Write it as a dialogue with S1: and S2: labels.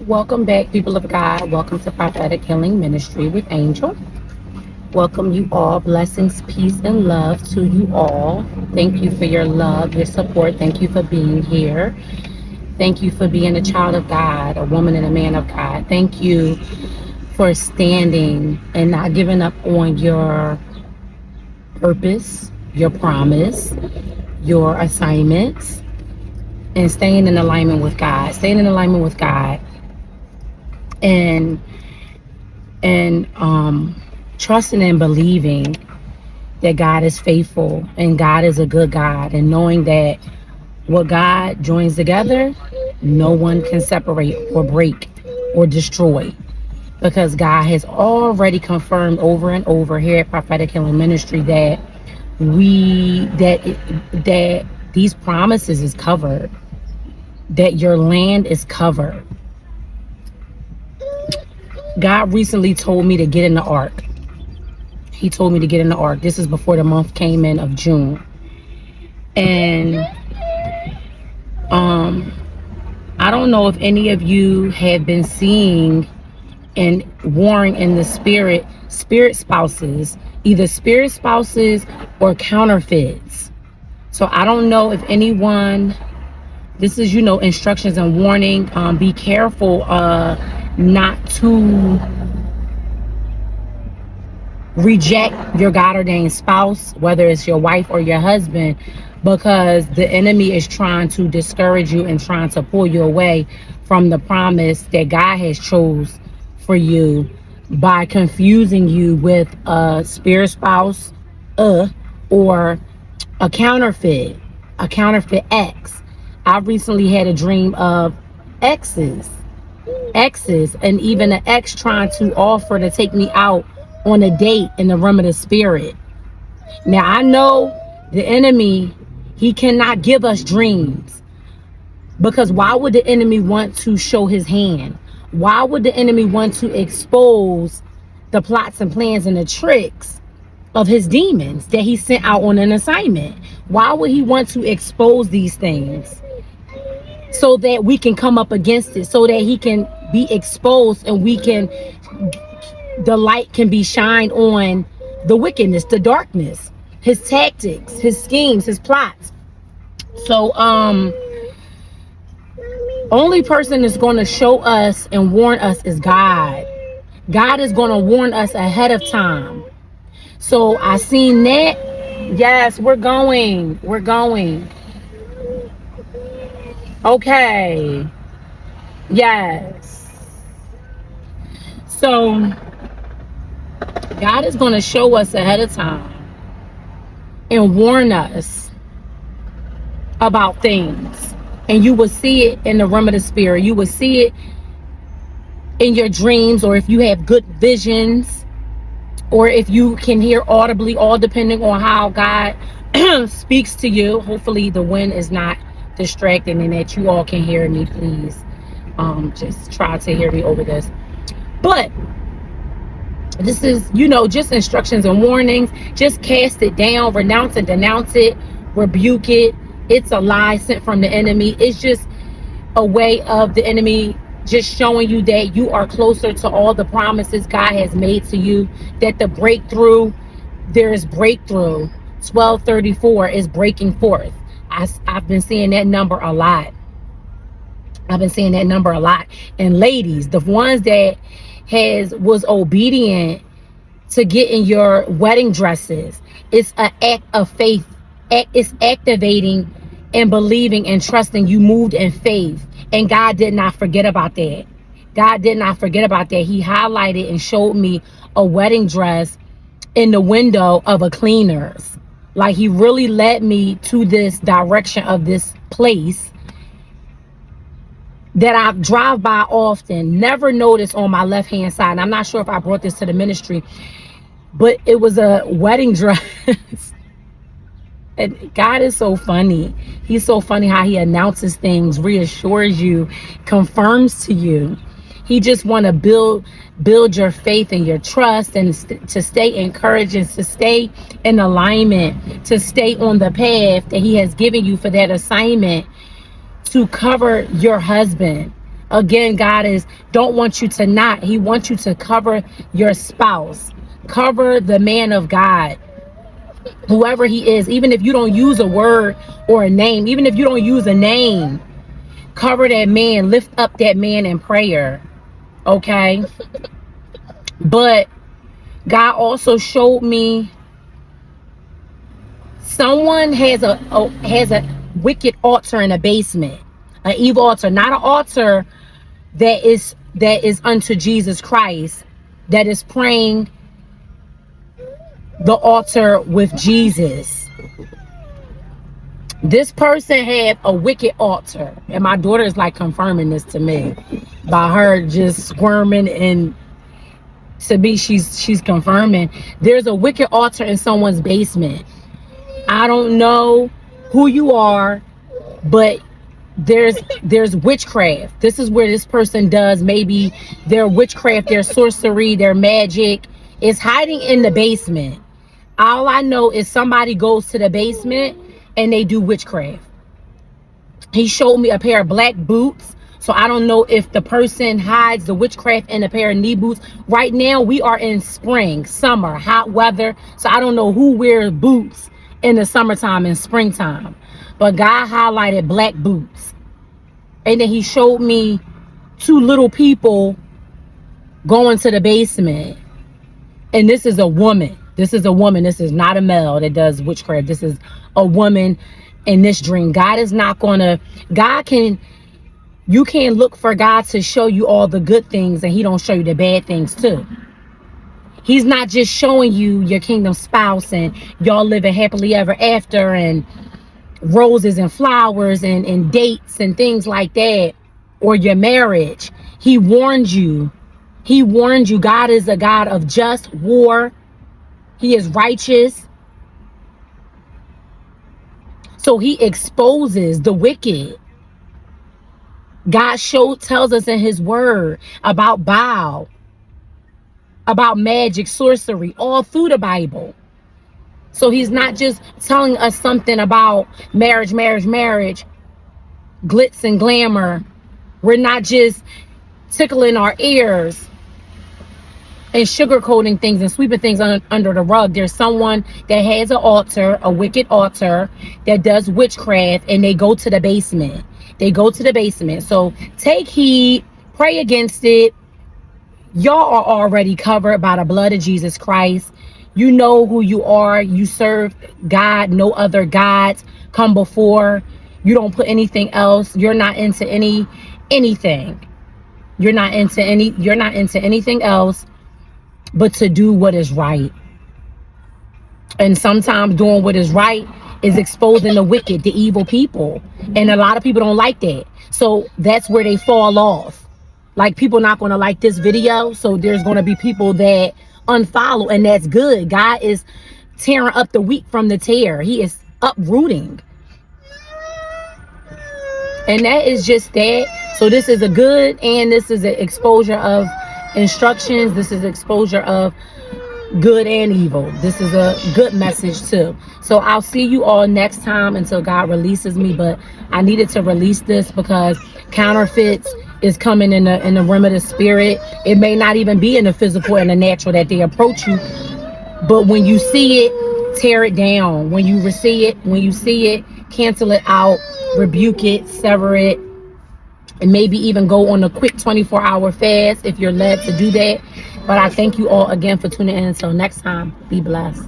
S1: Welcome back, people of God. Welcome to Prophetic Healing Ministry with Angel. Welcome you all. Blessings, peace, and love to you all. Thank you for your love, your support. Thank you for being here. Thank you for being a child of God, a woman and a man of God. Thank you for standing and not giving up on your purpose, your promise, your assignments, and staying in alignment with God. Staying in alignment with God. And and trusting and believing that God is faithful and God is a good God, and knowing that what God joins together, no one can separate or break or destroy, because God has already confirmed over and over here at Prophetic Healing Ministry that that these promises is covered, that your land is covered. God recently told me to get in the ark. He told me to get in the ark. This is before the month came in of June. And I don't know if any of you have been seeing and warring in the spirit spouses, either spirit spouses or counterfeits. So I don't know if anyone, this is, instructions and warning. Be careful not to reject your God ordained spouse, whether it's your wife or your husband, because the enemy is trying to discourage you and trying to pull you away from the promise that God has chose for you by confusing you with a spirit spouse or a counterfeit ex. I recently had a dream of exes and even an ex trying to offer to take me out on a date in the realm of the spirit. Now I know the enemy, he cannot give us dreams, because why would the enemy want to show his hand? Why would the enemy want to expose the plots and plans and the tricks of his demons that he sent out on an assignment? Why would he want to expose these things? So that we can come up against it, so that he can be exposed and the light can be shined on the wickedness, the darkness, his tactics, his schemes, his plots. So only person that's going to show us and warn us is God. God is going to warn us ahead of time. So I seen that. Yes, we're going. Okay. Yes. So God is going to show us ahead of time and warn us about things. And you will see it in the realm of the spirit. You will see it in your dreams, or if you have good visions, or if you can hear audibly, all depending on how God speaks to you. Hopefully the wind is not distracting and that you all can hear me. Please just try to hear me over this. But this is, just instructions and warnings. Just cast it down, renounce and denounce it, rebuke it. It's a lie sent from the enemy. It's just a way of the enemy just showing you that you are closer to all the promises God has made to you, that the breakthrough, there is breakthrough. 1234 is breaking forth. I've been seeing that number a lot. And ladies, the ones that was obedient to get in your wedding dresses, it's an act of faith. It's activating and believing and trusting. You moved in faith, and God did not forget about that. He highlighted and showed me a wedding dress in the window of a cleaner's. Like, he really led me to this direction of this place that I drive by often, never noticed on my left hand side. And I'm not sure if I brought this to the ministry, but it was a wedding dress. And God is so funny. He's so funny how he announces things, reassures you, confirms to you. He just want to build your faith and your trust, and to stay encouraged and to stay in alignment, to stay on the path that he has given you for that assignment, to cover your husband Again, God don't want you to not. He wants you to cover your spouse. Cover the man of God, whoever he is. Even if you don't use a word or a name, even if you don't use a name, cover that man. Lift up that man in prayer. Okay? But God also showed me someone has a wicked altar in a basement, an evil altar, not an altar that is unto Jesus Christ, that is praying the altar with Jesus. This person had a wicked altar, and my daughter is like confirming this to me by her just squirming, and to me she's confirming there's a wicked altar in someone's basement. I don't know who you are, but there's witchcraft. This is where this person does maybe their witchcraft, their sorcery, their magic is hiding in the basement. All I know is somebody goes to the basement and they do witchcraft. He showed me a pair of black boots. So I don't know if the person hides the witchcraft in a pair of knee boots. Right now we are in spring, summer, hot weather. So I don't know who wears boots in the summertime and springtime. But God highlighted black boots. And then he showed me two little people going to the basement. And this is a woman. This is a woman. This is not a male that does witchcraft. This is a woman in this dream. God is not going to, you can't look for God to show you all the good things and he don't show you the bad things too. He's not just showing you your kingdom spouse and y'all living happily ever after and roses and flowers and dates and things like that, or your marriage. He warned you. He warned you. God is a God of just war. He is righteous. So he exposes the wicked. God tells us in his word about Baal, about magic, sorcery, all through the Bible. So he's not just telling us something about marriage, glitz and glamour. We're not just tickling our ears and sugarcoating things and sweeping things under the rug. There's someone that has an altar, a wicked altar, that does witchcraft, and they go to the basement. They go to the basement. So take heed, pray against it. Y'all are already covered by the blood of Jesus Christ. You know who you are. You serve God. No other gods come before. You don't put anything else. You're not into anything. You're not into anything else but to do what is right. And sometimes doing what is right is exposing the wicked, the evil people. And a lot of people don't like that. So that's where they fall off. Like, people not going to like this video. So there's going to be people that unfollow, and that's good. God is tearing up the wheat from the tare. He is uprooting. And that is just that. So this is a good, and this is an exposure of instructions. This is exposure of good and evil. This is a good message too. So I'll see you all next time until God releases me. But I needed to release this because counterfeits is coming in the realm of the spirit. It may not even be in the physical and the natural that they approach you. But when you see it, tear it down. When you see it, cancel it out, rebuke it, sever it, and maybe even go on a quick 24-hour fast if you're led to do that. But I thank you all again for tuning in. Until next time, be blessed.